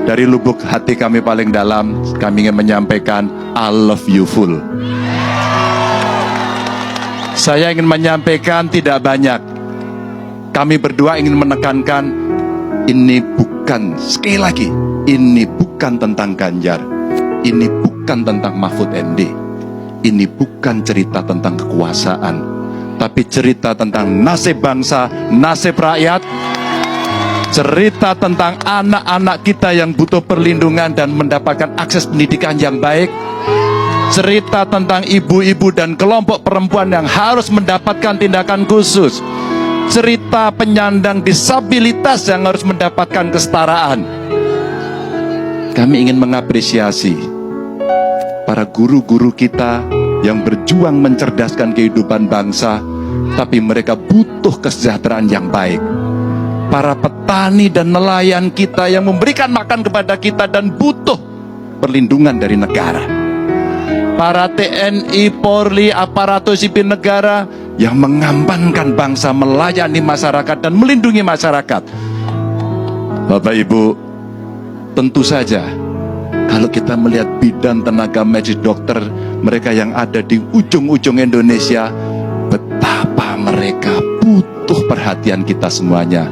Dari lubuk hati kami paling dalam, kami ingin menyampaikan I love you full. Saya ingin menyampaikan tidak banyak. Kami berdua ingin menekankan, ini bukan, sekali lagi, ini bukan tentang Ganjar, ini bukan tentang Mahfud MD, ini bukan cerita tentang kekuasaan, tapi cerita tentang nasib bangsa, nasib rakyat, cerita tentang anak-anak kita yang butuh perlindungan dan mendapatkan akses pendidikan yang baik, cerita tentang ibu-ibu dan kelompok perempuan yang harus mendapatkan tindakan khusus, cerita penyandang disabilitas yang harus mendapatkan kesetaraan. Kami ingin mengapresiasi para guru-guru kita yang berjuang mencerdaskan kehidupan bangsa, tapi mereka butuh kesejahteraan yang baik. Para petani dan nelayan kita yang memberikan makan kepada kita dan butuh perlindungan dari negara. Para TNI, Polri, aparatur sipil negara yang mengambankan bangsa, melayani masyarakat dan melindungi masyarakat. Bapak Ibu, tentu saja kalau kita melihat bidan tenaga medis dokter mereka yang ada di ujung-ujung Indonesia, betapa mereka butuh perhatian kita semuanya.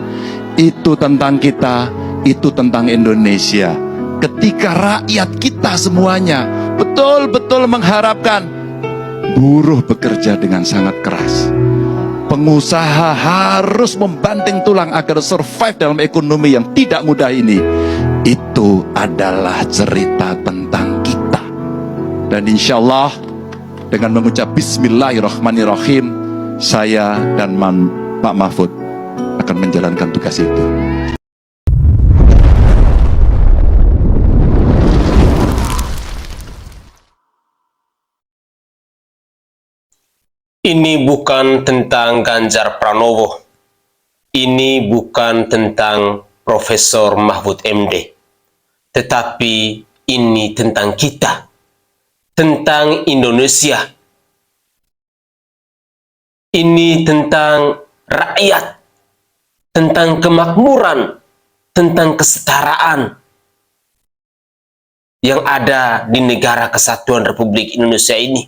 Itu tentang kita, itu tentang Indonesia. Ketika rakyat kita semuanya betul-betul mengharapkan, buruh bekerja dengan sangat keras, pengusaha harus membanting tulang agar survive dalam ekonomi yang tidak mudah ini. Itu adalah cerita tentang kita. Dan insya Allah dengan mengucap Bismillahirrahmanirrahim, saya dan Pak Mahfud akan menjalankan tugas itu. Ini bukan tentang Ganjar Pranowo. Ini bukan tentang Profesor Mahfud MD. Tetapi ini tentang kita. Tentang Indonesia. Ini tentang rakyat. Tentang kemakmuran. Tentang kesetaraan yang ada di negara kesatuan Republik Indonesia ini.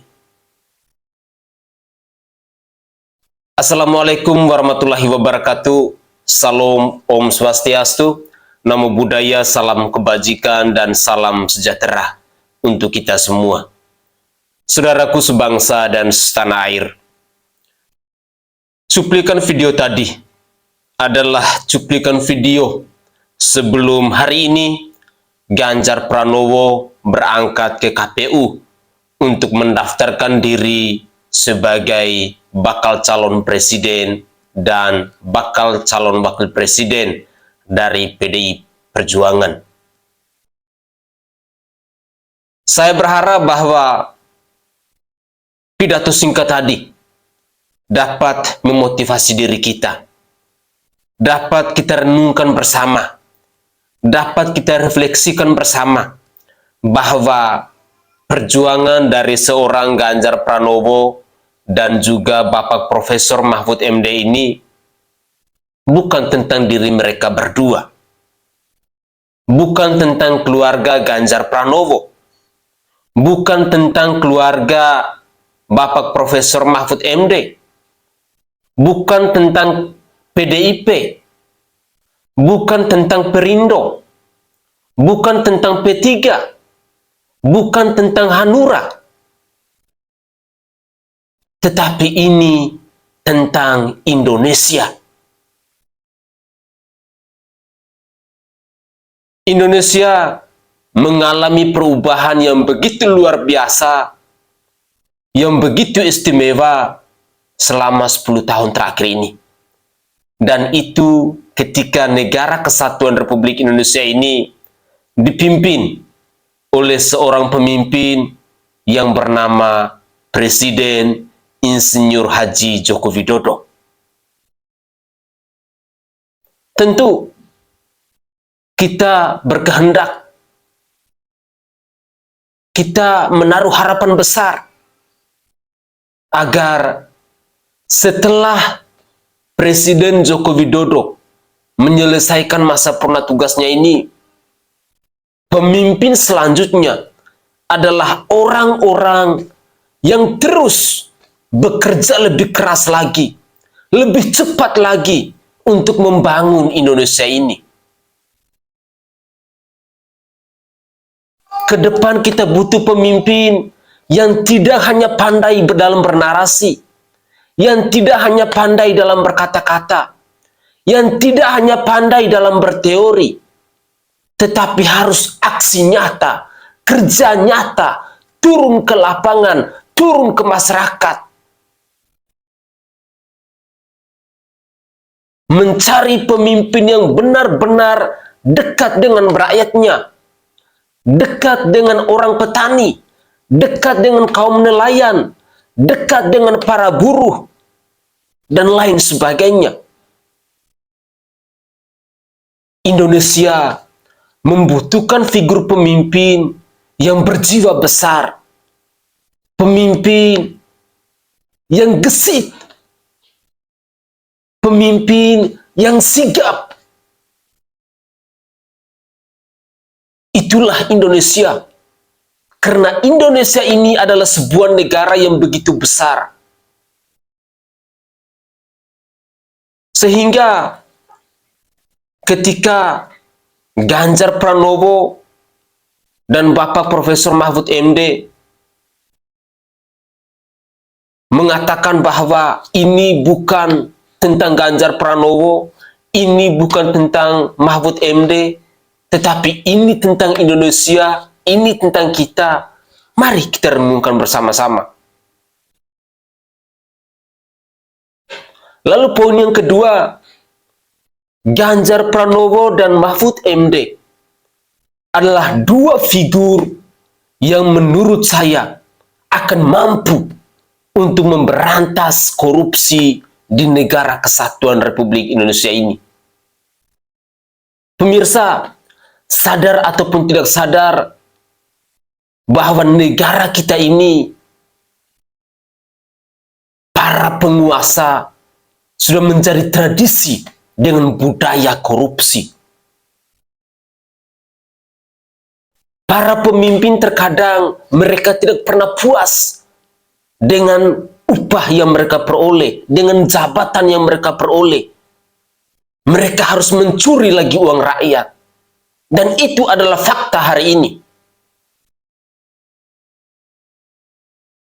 Assalamualaikum warahmatullahi wabarakatuh. Salam Om Swastiastu, Namo Buddhaya, salam kebajikan dan salam sejahtera untuk kita semua. Saudaraku sebangsa dan setanah air. Cuplikan video tadi adalah cuplikan video sebelum hari ini Ganjar Pranowo berangkat ke KPU untuk mendaftarkan diri sebagai bakal calon presiden dan bakal calon wakil presiden dari PDI Perjuangan. Saya berharap bahwa pidato singkat tadi dapat memotivasi diri kita, dapat kita renungkan bersama, dapat kita refleksikan bersama bahwa perjuangan dari seorang Ganjar Pranowo dan juga Bapak Profesor Mahfud MD ini bukan tentang diri mereka berdua, bukan tentang keluarga Ganjar Pranowo, bukan tentang keluarga Bapak Profesor Mahfud MD, bukan tentang PDIP, bukan tentang Perindo, bukan tentang P3, bukan tentang Hanura, tetapi ini tentang Indonesia. Indonesia mengalami perubahan yang begitu luar biasa, yang begitu istimewa selama 10 tahun terakhir ini. Dan itu ketika negara kesatuan Republik Indonesia ini dipimpin oleh seorang pemimpin yang bernama Presiden Insinyur Haji Joko Widodo. Tentu kita berkehendak, kita menaruh harapan besar agar setelah Presiden Joko Widodo menyelesaikan masa purna tugasnya ini, pemimpin selanjutnya adalah orang-orang yang terus bekerja lebih keras lagi, lebih cepat lagi untuk membangun Indonesia ini. Ke depan kita butuh pemimpin yang tidak hanya pandai dalam bernarasi, yang tidak hanya pandai dalam berkata-kata, yang tidak hanya pandai dalam berteori, tetapi harus aksi nyata, kerja nyata, turun ke lapangan, turun ke masyarakat. Mencari pemimpin yang benar-benar dekat dengan rakyatnya, dekat dengan orang petani, dekat dengan kaum nelayan, dekat dengan para buruh, dan lain sebagainya. Indonesia membutuhkan figur pemimpin yang berjiwa besar, pemimpin yang gesit, pemimpin yang sigap. Itulah Indonesia. Karena Indonesia ini adalah sebuah negara yang begitu besar. Sehingga ketika Ganjar Pranowo dan Bapak Profesor Mahfud MD mengatakan bahwa ini bukan tentang Ganjar Pranowo, ini bukan tentang Mahfud MD, tetapi ini tentang Indonesia, ini tentang kita. Mari kita renungkan bersama-sama. Lalu poin yang kedua, Ganjar Pranowo dan Mahfud MD adalah dua figur yang menurut saya akan mampu untuk memberantas korupsi di negara kesatuan Republik Indonesia ini. Pemirsa, sadar ataupun tidak sadar bahwa negara kita ini, para penguasa sudah menjadi tradisi dengan budaya korupsi. Para pemimpin terkadang mereka tidak pernah puas dengan upah yang mereka peroleh, dengan jabatan yang mereka peroleh. Mereka harus mencuri lagi uang rakyat. Dan itu adalah fakta hari ini.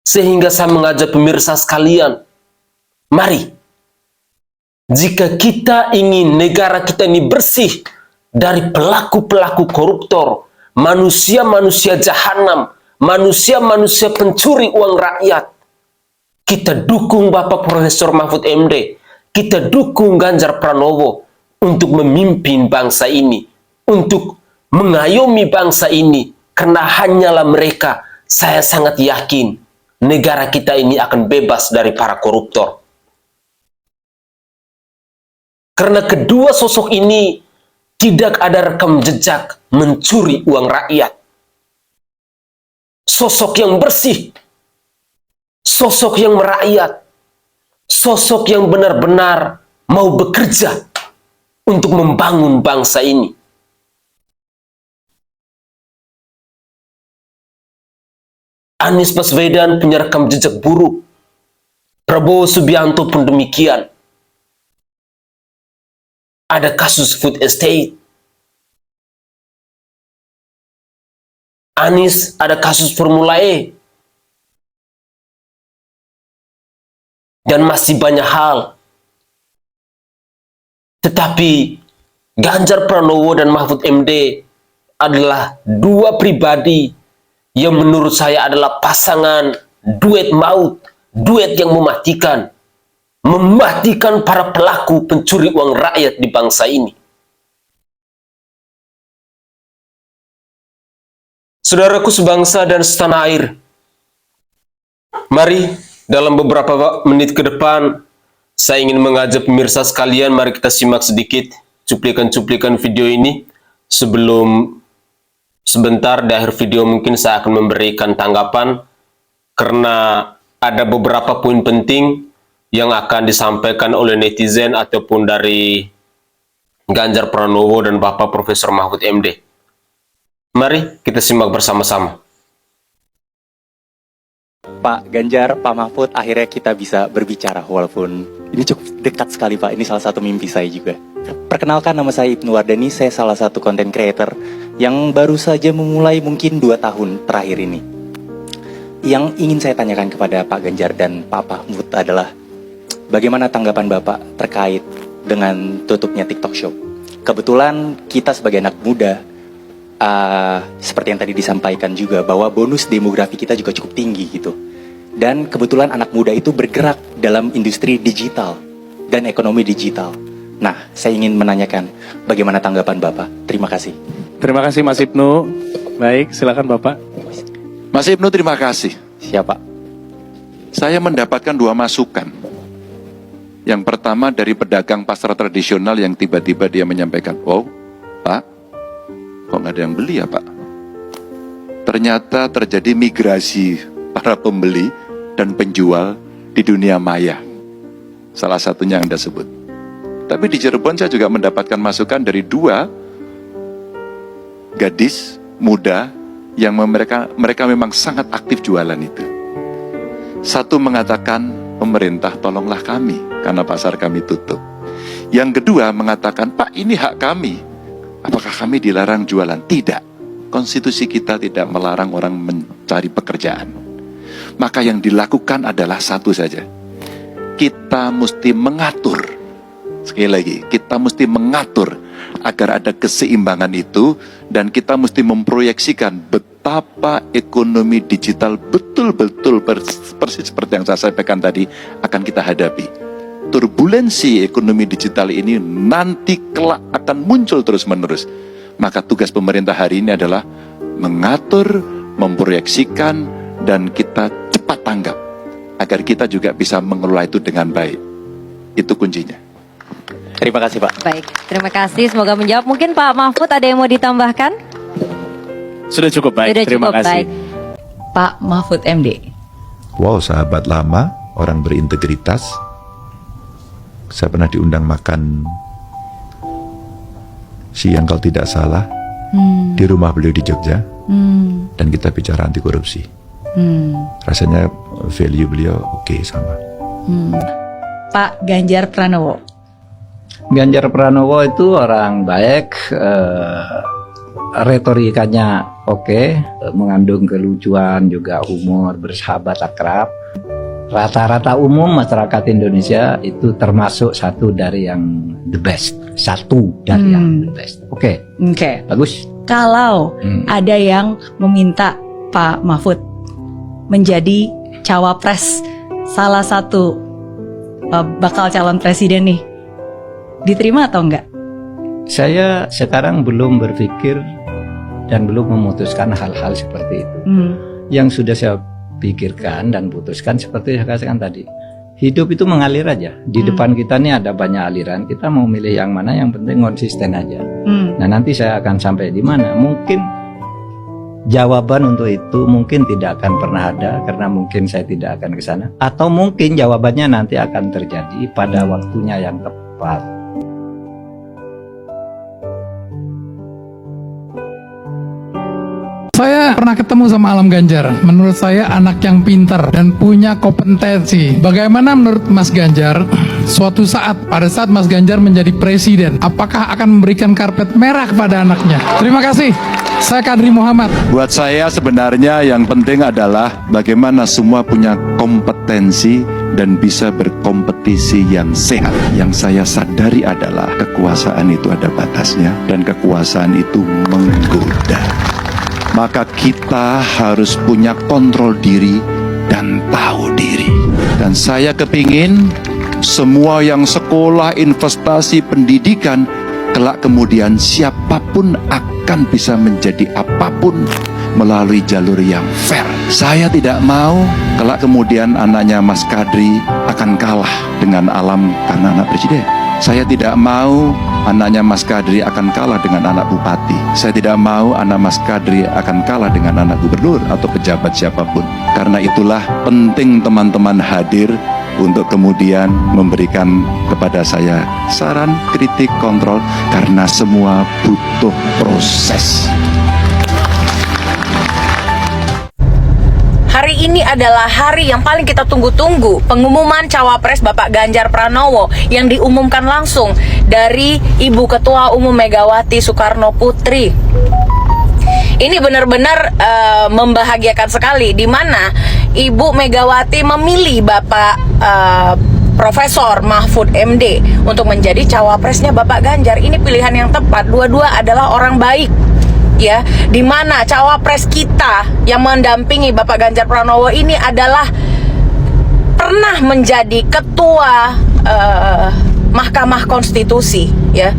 Sehingga saya mengajak pemirsa sekalian, mari, jika kita ingin negara kita ini bersih dari pelaku-pelaku koruptor, manusia-manusia jahanam, manusia-manusia pencuri uang rakyat, kita dukung Bapak Profesor Mahfud MD, kita dukung Ganjar Pranowo untuk memimpin bangsa ini, untuk mengayomi bangsa ini, karena hanyalah mereka, saya sangat yakin, negara kita ini akan bebas dari para koruptor. Karena kedua sosok ini tidak ada rekam jejak mencuri uang rakyat. Sosok yang bersih, sosok yang merakyat, sosok yang benar-benar mau bekerja untuk membangun bangsa ini. Anies Baswedan punya rekam jejak buruk. Prabowo Subianto pun demikian. Ada kasus food estate. Anies ada kasus Formula E. Dan masih banyak hal. Tetapi Ganjar Pranowo dan Mahfud MD adalah dua pribadi yang menurut saya adalah pasangan duet maut, duet yang mematikan para pelaku pencuri uang rakyat di bangsa ini. Saudaraku sebangsa dan setanah air, mari dalam beberapa menit ke depan saya ingin mengajak pemirsa sekalian, mari kita simak sedikit cuplikan-cuplikan video ini. Sebelum sebentar di akhir video mungkin saya akan memberikan tanggapan, karena ada beberapa poin penting yang akan disampaikan oleh netizen ataupun dari Ganjar Pranowo dan Bapak Profesor Mahfud MD. Mari kita simak bersama-sama. Pak Ganjar, Pak Mahfud, akhirnya kita bisa berbicara walaupun ini cukup dekat sekali Pak. Ini salah satu mimpi saya juga. Perkenalkan, nama saya Ibnu Wardani, saya salah satu content creator yang baru saja memulai mungkin 2 tahun terakhir ini. Yang ingin saya tanyakan kepada Pak Ganjar dan Pak Mahfud adalah bagaimana tanggapan Bapak terkait dengan tutupnya TikTok Shop? Kebetulan kita sebagai anak muda, seperti yang tadi disampaikan juga bahwa bonus demografi kita juga cukup tinggi gitu. Dan kebetulan anak muda itu bergerak dalam industri digital dan ekonomi digital. Nah, saya ingin menanyakan bagaimana tanggapan Bapak. Terima kasih. Terima kasih Mas Ibnu. Baik, silakan Bapak. Mas Ibnu, terima kasih. Siapa? Saya mendapatkan 2 masukan. Yang pertama dari pedagang pasar tradisional yang tiba-tiba dia menyampaikan, "Oh, Pak, kok nggak ada yang beli ya Pak?" Ternyata terjadi migrasi para pembeli dan penjual di dunia maya. Salah satunya yang Anda sebut. Tapi di Cirebon saya juga mendapatkan masukan dari 2 gadis muda yang mereka memang sangat aktif jualan itu. Satu mengatakan, pemerintah tolonglah kami karena pasar kami tutup. Yang kedua mengatakan, Pak, ini hak kami. Apakah kami dilarang jualan? Tidak. Konstitusi kita tidak melarang orang mencari pekerjaan. Maka yang dilakukan adalah satu saja. Kita mesti mengatur. Sekali lagi, kita mesti mengatur agar ada keseimbangan itu, dan kita mesti memproyeksikan betapa ekonomi digital betul-betul persis seperti yang saya sampaikan tadi akan kita hadapi. Turbulensi ekonomi digital ini nanti kelak akan muncul terus-menerus. Maka tugas pemerintah hari ini adalah mengatur, memproyeksikan, dan kita cepat tanggap agar kita juga bisa mengelola itu dengan baik. Itu kuncinya. Terima kasih Pak. Baik, terima kasih. Semoga menjawab. Mungkin Pak Mahfud ada yang mau ditambahkan? Sudah cukup baik. Sudah Terima cukup kasih. baik. Pak Mahfud MD. Wow, sahabat lama, orang berintegritas. Saya pernah diundang makan siang kalau tidak salah di rumah beliau di Jogja, dan kita bicara anti korupsi. Rasanya value beliau oke sama. Pak Ganjar Pranowo. Ganjar Pranowo itu orang baik, retorikanya oke, mengandung kelucuan, juga humor, bersahabat, akrab. Rata-rata umum masyarakat Indonesia itu termasuk satu dari yang the best. Satu dari yang the best. Oke. Bagus. Kalau ada yang meminta Pak Mahfud menjadi cawapres salah satu bakal calon presiden nih, diterima atau enggak? Saya sekarang belum berpikir dan belum memutuskan hal-hal seperti itu. Yang sudah saya pikirkan dan putuskan seperti saya katakan tadi, hidup itu mengalir aja. Di depan kita nih ada banyak aliran, kita mau milih yang mana, yang penting konsisten aja. Nah, nanti saya akan sampai di mana. Mungkin jawaban untuk itu mungkin tidak akan pernah ada, karena mungkin saya tidak akan ke sana, atau mungkin jawabannya nanti akan terjadi pada waktunya yang tepat. Saya pernah ketemu sama Alam Ganjar. Menurut saya anak yang pintar dan punya kompetensi. Bagaimana menurut Mas Ganjar, suatu saat pada saat Mas Ganjar menjadi presiden, apakah akan memberikan karpet merah kepada anaknya? Terima kasih. Saya Kadri Muhammad. Buat saya sebenarnya yang penting adalah bagaimana semua punya kompetensi dan bisa berkompetisi yang sehat. Yang saya sadari adalah kekuasaan itu ada batasnya, dan kekuasaan itu menggoda. Maka kita harus punya kontrol diri dan tahu diri. Dan saya kepingin semua yang sekolah, investasi, pendidikan, kelak kemudian siapapun akan bisa menjadi apapun melalui jalur yang fair. Saya tidak mau kelak kemudian anaknya Mas Kadri akan kalah dengan Alam karena anak presiden. Saya tidak mau anaknya Mas Kadri akan kalah dengan anak bupati. Saya tidak mau anak Mas Kadri akan kalah dengan anak gubernur atau pejabat siapapun. Karena itulah penting teman-teman hadir untuk kemudian memberikan kepada saya saran, kritik, kontrol, karena semua butuh proses. hari ini adalah hari yang paling kita tunggu-tunggu, pengumuman cawapres Bapak Ganjar Pranowo yang diumumkan langsung dari Ibu Ketua Umum Megawati Soekarno Putri. Ini benar-benar membahagiakan sekali, di mana Ibu Megawati memilih Bapak Profesor Mahfud MD untuk menjadi cawapresnya Bapak Ganjar. Ini pilihan yang tepat. Dua-dua adalah orang baik, ya. Di mana cawapres kita yang mendampingi Bapak Ganjar Pranowo ini adalah pernah menjadi ketua Mahkamah Konstitusi, ya.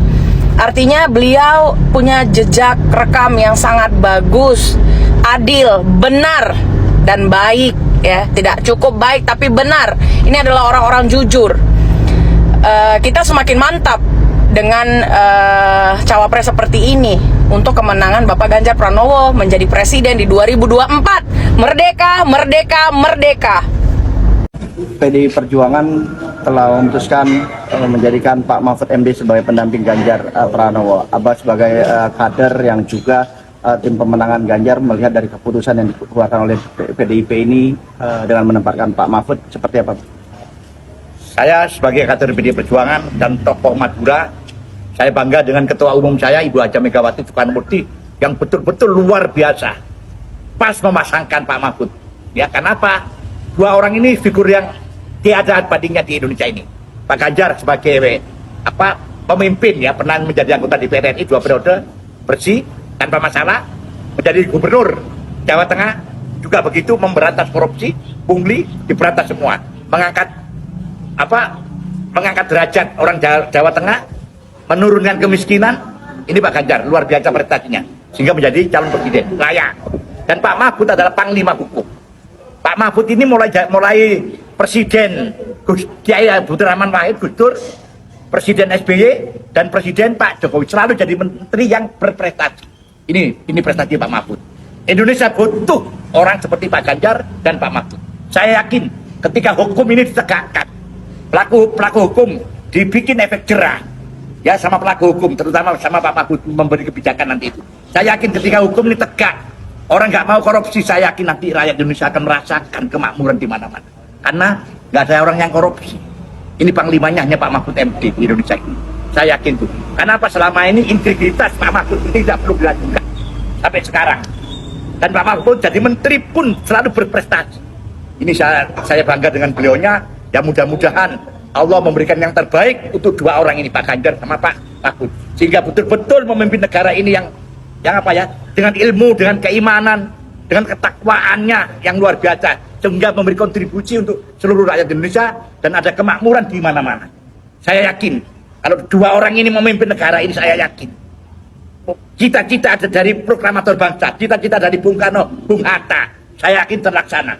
Artinya beliau punya jejak rekam yang sangat bagus, adil, benar, dan baik, ya. Tidak cukup baik tapi benar. Ini adalah orang-orang jujur. Kita semakin mantap dengan cawapres seperti ini untuk kemenangan Bapak Ganjar Pranowo menjadi presiden di 2024. Merdeka, merdeka, merdeka. PDI Perjuangan telah memutuskan menjadikan Pak Mahfud MD sebagai pendamping Ganjar Pranowo. Abah sebagai kader yang juga tim pemenangan Ganjar melihat dari keputusan yang dikeluarkan oleh PDIP ini dengan menempatkan Pak Mahfud seperti apa? Saya sebagai kader PDI Perjuangan dan tokoh Madura, saya bangga dengan Ketua Umum saya Ibu Haja Megawati Soekarno Putri yang betul-betul luar biasa pas memasangkan Pak Mahfud. Ya, kenapa? Dua orang ini figur yang tiada bandingnya di Indonesia ini. Pak Ganjar sebagai pemimpin, ya, pernah menjadi anggota DPR RI 2 periode bersih tanpa masalah, menjadi gubernur Jawa Tengah juga begitu, memberantas korupsi, pungli, diberantas semua, mengangkat derajat orang Jawa Tengah, menurunkan kemiskinan. Ini Pak Ganjar luar biasa prestasinya sehingga menjadi calon presiden layak. Dan Pak Mahfud adalah panglima hukum. Pak Mahfud ini mulai Presiden Kiai Abdurrahman Wahid Gus Dur, Presiden SBY, dan Presiden Pak Jokowi selalu jadi menteri yang berprestasi. Ini prestasi Pak Mahfud. Indonesia butuh orang seperti Pak Ganjar dan Pak Mahfud. Saya yakin ketika hukum ini ditegakkan, pelaku hukum dibikin efek jerah, ya, sama pelaku hukum, terutama sama Pak Mahfud memberi kebijakan nanti itu. Saya yakin ketika hukum ini tegak, orang nggak mau korupsi, saya yakin nanti rakyat Indonesia akan merasakan kemakmuran di mana-mana. Karena nggak ada orang yang korupsi. Ini panglimanya hanya Pak Mahfud MD di Indonesia ini. Saya yakin tuh. Kenapa selama ini integritas Pak Mahfud ini tidak perlu dilakukan sampai sekarang. Dan Pak Mahfud jadi menteri pun selalu berprestasi. Ini saya bangga dengan beliaunya. Ya, mudah-mudahan Allah memberikan yang terbaik untuk dua orang ini, Pak Ganjar sama Pak Mahfud, sehingga betul-betul memimpin negara ini yang dengan ilmu, dengan keimanan, dengan ketakwaannya yang luar biasa, sehingga memberi kontribusi untuk seluruh rakyat Indonesia dan ada kemakmuran di mana-mana. Saya yakin kalau dua orang ini memimpin negara ini, saya yakin cita-cita dari proklamator bangsa, cita-cita dari Bung Karno, Bung Hatta, saya yakin terlaksana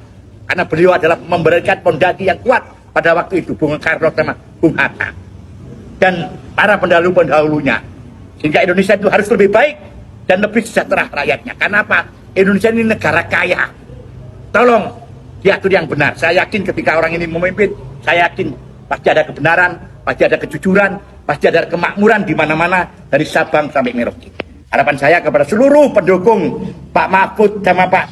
karena beliau adalah memberikan fondasi yang kuat pada waktu itu, Bung Karno sama Bung Hatta dan para pendahulu-pendahulunya, sehingga Indonesia itu harus lebih baik dan lebih sejahtera rakyatnya. Karena apa? Indonesia ini negara kaya. Tolong diatur yang benar. Saya yakin ketika orang ini memimpin, saya yakin pasti ada kebenaran, pasti ada kejujuran, pasti ada kemakmuran di mana-mana dari Sabang sampai Merauke. Harapan saya kepada seluruh pendukung Pak Mahfud sama Pak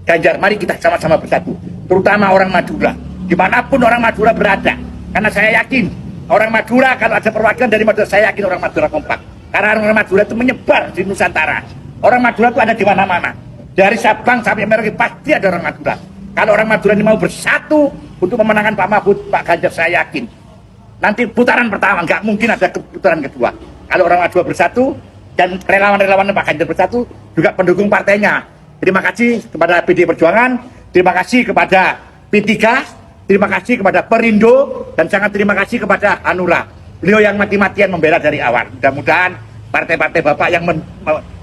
Ganjar, mari kita sama-sama bersatu. Terutama orang Madura, dimanapun orang Madura berada. Karena saya yakin orang Madura, kalau ada perwakilan dari Madura, saya yakin orang Madura kompak. Karena orang Madura itu menyebar di Nusantara. Orang Madura itu ada di mana-mana. Dari Sabang sampai Merauke pasti ada orang Madura. Kalau orang Madura ini mau bersatu untuk memenangkan Pak Mahfud, Pak Ganjar, saya yakin nanti putaran pertama nggak mungkin ada putaran kedua. Kalau orang Madura bersatu dan relawan-relawan Pak Ganjar bersatu, juga pendukung partainya. Terima kasih kepada PDI Perjuangan, terima kasih kepada P3, terima kasih kepada Perindo, dan sangat terima kasih kepada Hanura. Beliau yang mati-matian membela dari awal. Mudah-mudahan partai-partai Bapak yang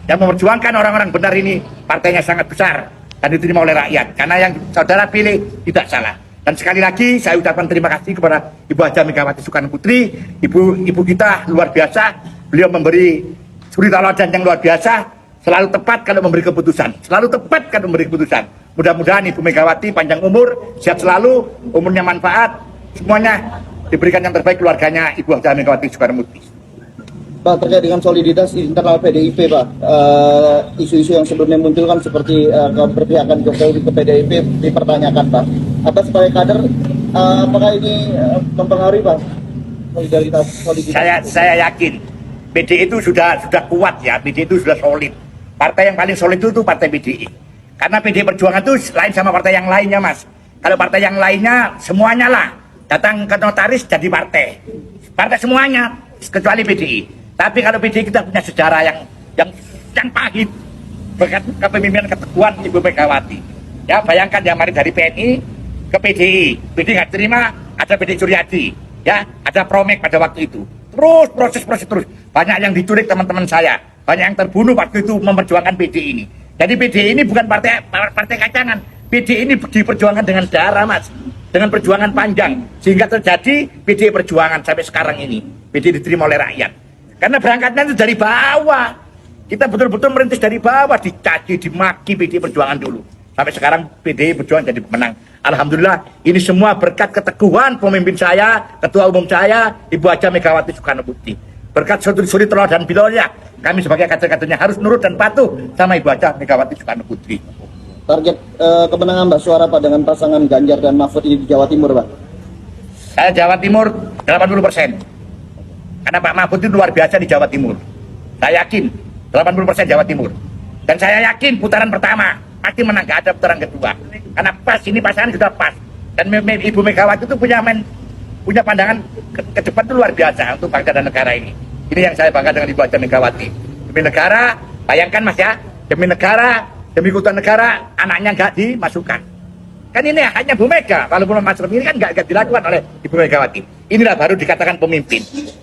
memperjuangkan orang-orang benar ini, partainya sangat besar dan diterima oleh rakyat. Karena yang saudara pilih tidak salah. Dan sekali lagi saya ucapkan terima kasih kepada Ibu Haja Megawati Soekarno Putri, ibu kita luar biasa. Beliau memberi suri tauladan yang luar biasa, selalu tepat kalau memberi keputusan, selalu tepat kalau memberi keputusan. Mudah-mudahan Ibu Megawati panjang umur, sehat selalu, umurnya manfaat, semuanya diberikan yang terbaik keluarganya Ibu Haja Megawati Soekarno Putri. Pak, terkait dengan soliditas internal PDIP, Pak, isu-isu yang sebelumnya muncul kan seperti keberpihakan Jokowi ke PDIP dipertanyakan, Pak. Apa sebagai kader, apakah ini mempengaruhi, Pak, soliditas? Saya yakin PDI itu sudah kuat ya, PDI itu sudah solid. Partai yang paling solid itu partai PDI. Karena PDI Perjuangan itu lain sama partai yang lainnya, Mas. Kalau partai yang lainnya semuanya lah datang ke notaris jadi partai. Partai semuanya kecuali PDI. Tapi kalau PDI kita punya sejarah yang pahit berkat kepemimpinan keteguhan Ibu Megawati. Ya bayangkan ya, mari dari PNI ke PDI nggak terima, ada PDI Suryadi, ya ada Promek pada waktu itu. Terus proses terus. Banyak yang diculik teman-teman saya, banyak yang terbunuh waktu itu memperjuangkan PDI ini. Jadi PDI ini bukan partai kacangan. PDI ini diperjuangkan dengan darah, Mas, dengan perjuangan panjang, sehingga terjadi PDI Perjuangan sampai sekarang ini. PDI diterima oleh rakyat. Karena berangkatnya itu dari bawah. Kita betul-betul merintis dari bawah, dicaci, dimaki PDI Perjuangan dulu. Sampai sekarang PDI Perjuangan jadi pemenang. Alhamdulillah, ini semua berkat keteguhan pemimpin saya, ketua umum saya, Ibu Haja Megawati Soekarno Putri. Berkat suri teladan beliaunya, kami sebagai kader-kadernya harus nurut dan patuh sama Ibu Haja Megawati Soekarno Putri. Target kemenangan Mbak suara, Pak, dengan pasangan Ganjar dan Mahfud ini di Jawa Timur, Pak? Saya Jawa Timur 80%. Karena Pak Mahfud itu luar biasa di Jawa Timur. Saya yakin 80% Jawa Timur. Dan saya yakin putaran pertama pasti menang, gak ada putaran kedua. Karena pas, ini pasangan sudah pas. Dan Ibu Megawati itu punya pandangan ke depan itu luar biasa untuk bangsa dan negara ini. Ini yang saya bangga dengan Ibu Haja Megawati. Demi negara, bayangkan Mas ya, demi negara, demi keutuhan negara, anaknya nggak dimasukkan. Kan ini hanya Bu Mega, walaupun Mas Romi ini kan nggak dilakukan oleh Ibu Megawati. Inilah baru dikatakan pemimpin.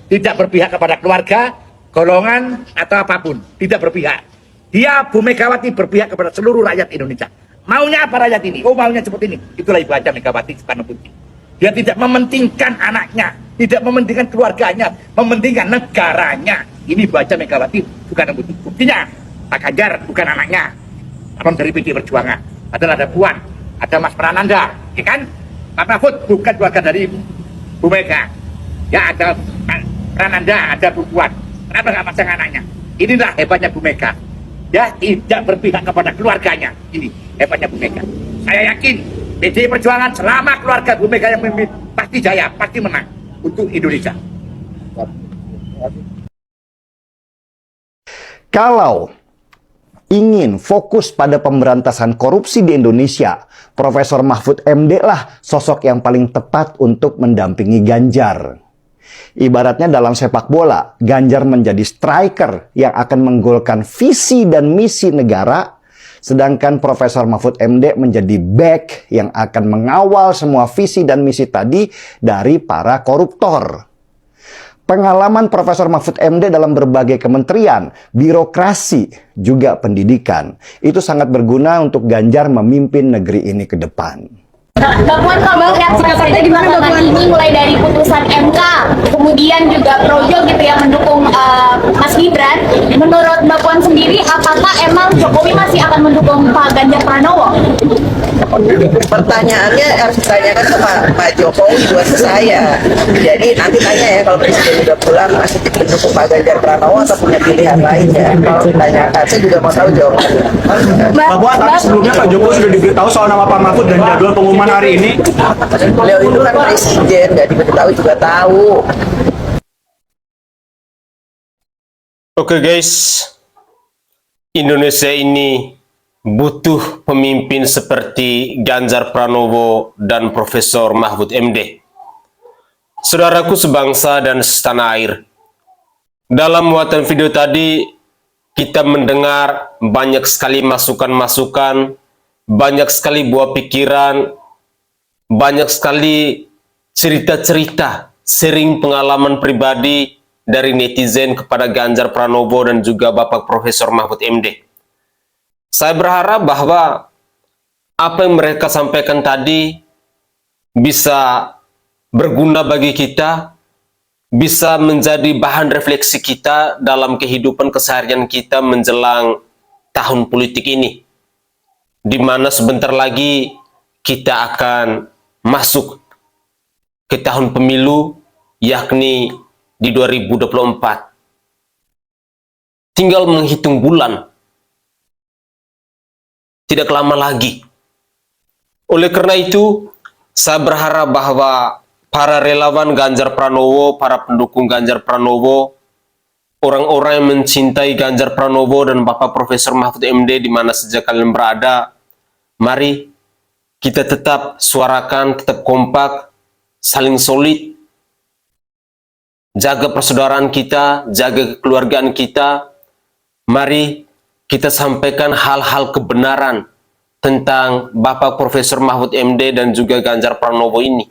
Tidak berpihak kepada keluarga, golongan, atau apapun. Tidak berpihak. Dia, Bu Megawati, berpihak kepada seluruh rakyat Indonesia. Maunya apa rakyat ini? Oh, maunya seperti ini. Itulah Ibu Haja Megawati Soekarno Putri. Dia tidak mementingkan anaknya, tidak mementingkan keluarganya, mementingkan negaranya. Ini Ibu Haja Megawati Soekarno Putri. Buktinya, Pak Ganjar bukan anaknya, orang dari PDI Perjuangan. Padahal ada Puan, ada Mas Prananda, ya kan? Pak Mahfud bukan keluarga dari Bu Mega. Ya ada Prananda, ada Bu Puan. Kenapa nggak pasang anaknya? Inilah hebatnya Bu Mega. Ya tidak berpihak kepada keluarganya. Ini hebatnya Bu Mega. Saya yakin PDI Perjuangan selama keluarga Bu Mega yang memimpin pasti jaya, pasti menang untuk Indonesia. Kalau ingin fokus pada pemberantasan korupsi di Indonesia, Profesor Mahfud MD lah sosok yang paling tepat untuk mendampingi Ganjar. Ibaratnya dalam sepak bola, Ganjar menjadi striker yang akan menggolkan visi dan misi negara, sedangkan Profesor Mahfud MD menjadi back yang akan mengawal semua visi dan misi tadi dari para koruptor. Pengalaman Profesor Mahfud MD dalam berbagai kementerian, birokrasi, juga pendidikan, itu sangat berguna untuk Ganjar memimpin negeri ini ke depan. Mbak Puan, kalau melihat seperti gimana Mbak ini, mulai dari putusan MK, kemudian juga projo gitu ya mendukung Mas Gibran. Menurut Mbak Puan sendiri, apakah emang Jokowi masih akan mendukung Pak Ganjar Pranowo? Pertanyaannya harus ditanyakan ke Pak Jokowi, buat saya. Jadi nanti tanya ya, kalau Presiden udah pulang masih mendukung Pak Ganjar Pranowo atau punya pilihan lainnya. Kalau ditanyakan, saya juga mau tahu jawabannya. Mbak Puan, tapi sebelumnya Pak Jokowi sudah diberitahu soal nama Pak Mahfud dan jadwal pengumuman hari ini. Beliau itu kan presiden, nggak diberitahu juga tahu. Oke guys, Indonesia ini butuh pemimpin seperti Ganjar Pranowo dan Profesor Mahfud MD. Saudaraku sebangsa dan setanah air, dalam muatan video tadi kita mendengar banyak sekali masukan-masukan, banyak sekali buah pikiran, banyak sekali cerita-cerita, sharing pengalaman pribadi dari netizen kepada Ganjar Pranowo dan juga Bapak Profesor Mahfud MD. Saya berharap bahwa apa yang mereka sampaikan tadi bisa berguna bagi kita, bisa menjadi bahan refleksi kita dalam kehidupan keseharian kita menjelang tahun politik ini, di mana sebentar lagi kita akan masuk ke tahun pemilu, yakni di 2024. tinggal menghitung bulan. Tidak lama lagi. Oleh karena itu, saya berharap bahwa para relawan Ganjar Pranowo, para pendukung Ganjar Pranowo, orang-orang yang mencintai Ganjar Pranowo dan Bapak Profesor Mahfud MD di mana saja kalian berada, mari kita tetap suarakan, tetap kompak, saling solid, jaga persaudaraan kita, jaga kekeluargaan kita. Mari kita sampaikan hal-hal kebenaran tentang Bapak Profesor Mahfud MD dan juga Ganjar Pranowo ini.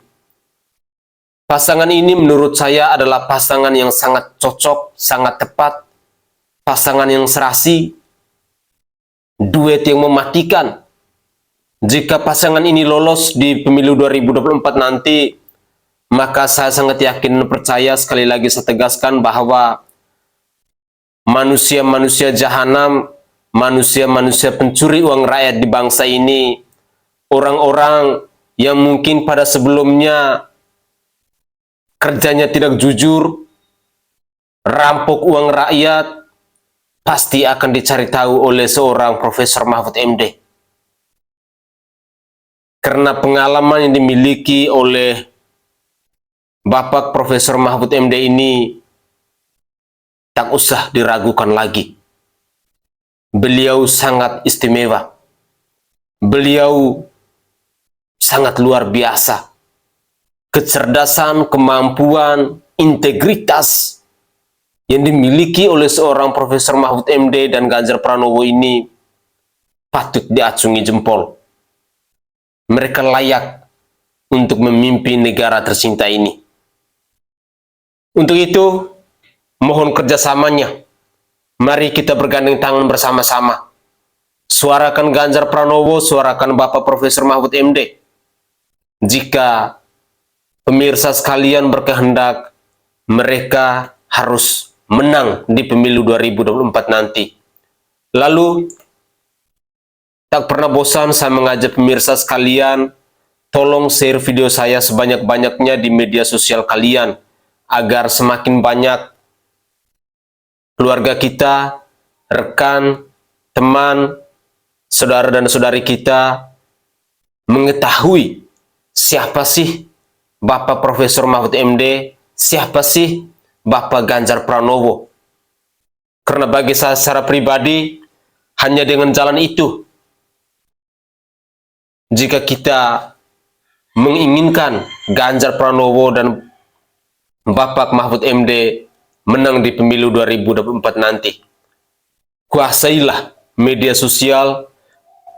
Pasangan ini menurut saya adalah pasangan yang sangat cocok, sangat tepat, pasangan yang serasi, duet yang mematikan. Jika pasangan ini lolos di pemilu 2024 nanti, maka saya sangat yakin dan percaya, sekali lagi saya tegaskan bahwa manusia-manusia jahanam, manusia-manusia pencuri uang rakyat di bangsa ini, orang-orang yang mungkin pada sebelumnya kerjanya tidak jujur, rampok uang rakyat, pasti akan dicari tahu oleh seorang Profesor Mahfud MD. Karena pengalaman yang dimiliki oleh Bapak Profesor Mahfud MD ini tak usah diragukan lagi. Beliau sangat istimewa. Beliau sangat luar biasa. Kecerdasan, kemampuan, integritas yang dimiliki oleh seorang Profesor Mahfud MD dan Ganjar Pranowo ini patut diacungi jempol. Mereka layak untuk memimpin negara tercinta ini. Untuk itu, mohon kerjasamanya. Mari kita bergandeng tangan bersama-sama. Suarakan Ganjar Pranowo, suarakan Bapak Profesor Mahfud MD. Jika pemirsa sekalian berkehendak, mereka harus menang di pemilu 2024 nanti. Lalu, tak pernah bosan saya mengajak pemirsa sekalian, tolong share video saya sebanyak-banyaknya di media sosial kalian, agar semakin banyak keluarga kita, rekan, teman, saudara dan saudari kita mengetahui siapa sih Bapak Profesor Mahfud MD, siapa sih Bapak Ganjar Pranowo. Karena bagi saya secara pribadi, hanya dengan jalan itu, jika kita menginginkan Ganjar Pranowo dan Bapak Mahfud MD menang di pemilu 2024 nanti, kuasailah media sosial.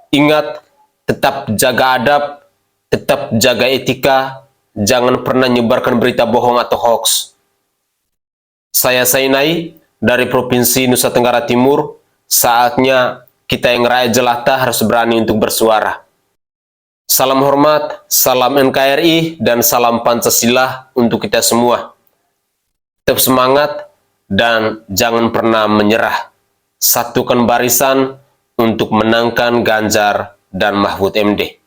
Ingat, tetap jaga adab, tetap jaga etika, jangan pernah nyebarkan berita bohong atau hoax. Saya Sainai dari Provinsi Nusa Tenggara Timur. Saatnya kita yang rakyat jelata harus berani untuk bersuara. Salam hormat, salam NKRI, dan salam Pancasila untuk kita semua. Tetap semangat dan jangan pernah menyerah. Satukan barisan untuk menangkan Ganjar dan Mahfud MD.